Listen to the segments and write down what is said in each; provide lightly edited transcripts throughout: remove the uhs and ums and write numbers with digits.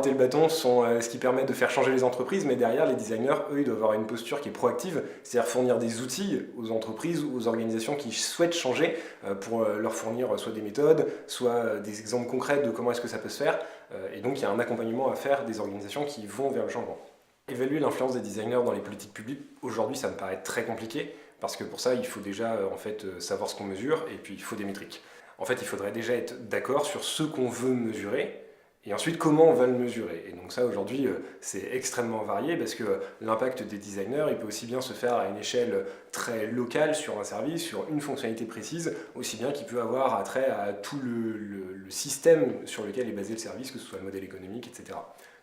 pointer le bâton sont ce qui permet de faire changer les entreprises, mais derrière, les designers, eux, ils doivent avoir une posture qui est proactive, c'est-à-dire fournir des outils aux entreprises ou aux organisations qui souhaitent changer pour leur fournir soit des méthodes, soit des exemples concrets de comment est-ce que ça peut se faire. Et donc, il y a un accompagnement à faire des organisations qui vont vers le changement. Évaluer l'influence des designers dans les politiques publiques, aujourd'hui, ça me paraît très compliqué, parce que pour ça, il faut déjà savoir ce qu'on mesure, et puis il faut des métriques. En fait, il faudrait déjà être d'accord sur ce qu'on veut mesurer, et ensuite comment on va le mesurer. Et donc ça, aujourd'hui, c'est extrêmement varié, parce que l'impact des designers, il peut aussi bien se faire à une échelle très locale sur un service, sur une fonctionnalité précise, aussi bien qu'il peut avoir attrait à tout le système sur lequel est basé le service, que ce soit le modèle économique, etc.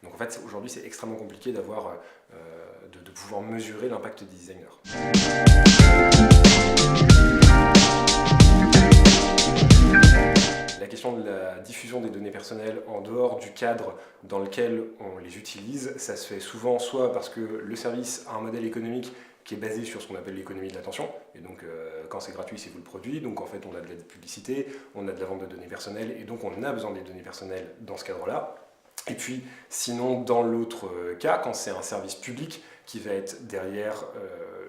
Donc en fait, aujourd'hui, c'est extrêmement compliqué d'avoir, de pouvoir mesurer l'impact des designers. La question de la diffusion des données personnelles en dehors du cadre dans lequel on les utilise, ça se fait souvent soit parce que le service a un modèle économique qui est basé sur ce qu'on appelle l'économie de l'attention, et donc quand c'est gratuit, c'est vous le produit, donc en fait on a de la publicité, on a de la vente de données personnelles, et donc on a besoin des données personnelles dans ce cadre-là. Et puis, sinon, dans l'autre cas, quand c'est un service public qui va être derrière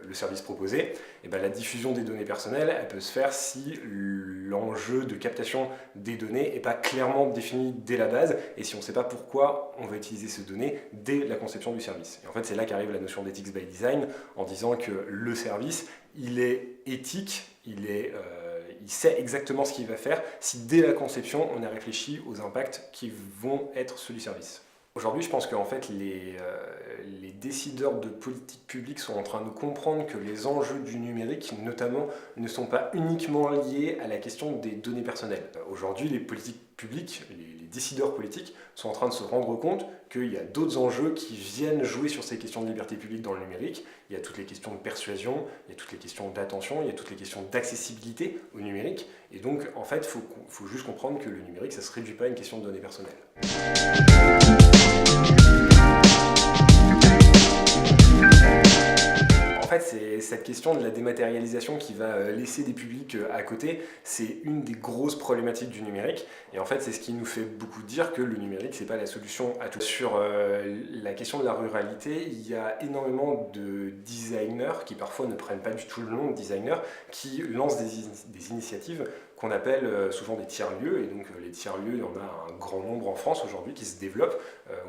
le service proposé, et bien la diffusion des données personnelles, elle peut se faire si l'enjeu de captation des données n'est pas clairement défini dès la base, et si on ne sait pas pourquoi on va utiliser ces données dès la conception du service. Et en fait, c'est là qu'arrive la notion d'ethics by design, en disant que le service, il est éthique, il sait exactement ce qu'il va faire si dès la conception on a réfléchi aux impacts qui vont être ceux du service. Aujourd'hui, je pense qu'en fait les décideurs de politique publique sont en train de comprendre que les enjeux du numérique, notamment, ne sont pas uniquement liés à la question des données personnelles. Aujourd'hui, les politiques publiques, les décideurs politiques sont en train de se rendre compte qu'il y a d'autres enjeux qui viennent jouer sur ces questions de liberté publique dans le numérique. Il y a toutes les questions de persuasion, il y a toutes les questions d'attention, il y a toutes les questions d'accessibilité au numérique. Et donc, en fait, il faut juste comprendre que le numérique, ça ne se réduit pas à une question de données personnelles. En fait, c'est cette question de la dématérialisation qui va laisser des publics à côté. C'est une des grosses problématiques du numérique. Et en fait, c'est ce qui nous fait beaucoup dire que le numérique, c'est pas la solution à tout. Sur la question de la ruralité, il y a énormément de designers qui parfois ne prennent pas du tout le nom de designer, qui lancent des initiatives qu'on appelle souvent des tiers-lieux. Et donc les tiers-lieux, il y en a un grand nombre en France aujourd'hui qui se développent.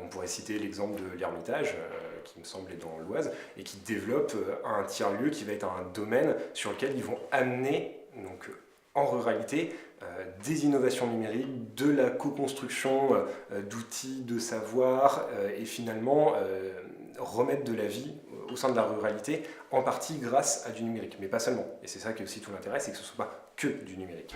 On pourrait citer l'exemple de l'Ermitage, qui me semble est dans l'Oise, et qui développe un tiers-lieu qui va être un domaine sur lequel ils vont amener, donc, en ruralité, des innovations numériques, de la co-construction d'outils, de savoir, et finalement remettre de la vie au sein de la ruralité, en partie grâce à du numérique, mais pas seulement. Et c'est ça qui est aussi tout l'intérêt, c'est que ce ne soit pas que du numérique.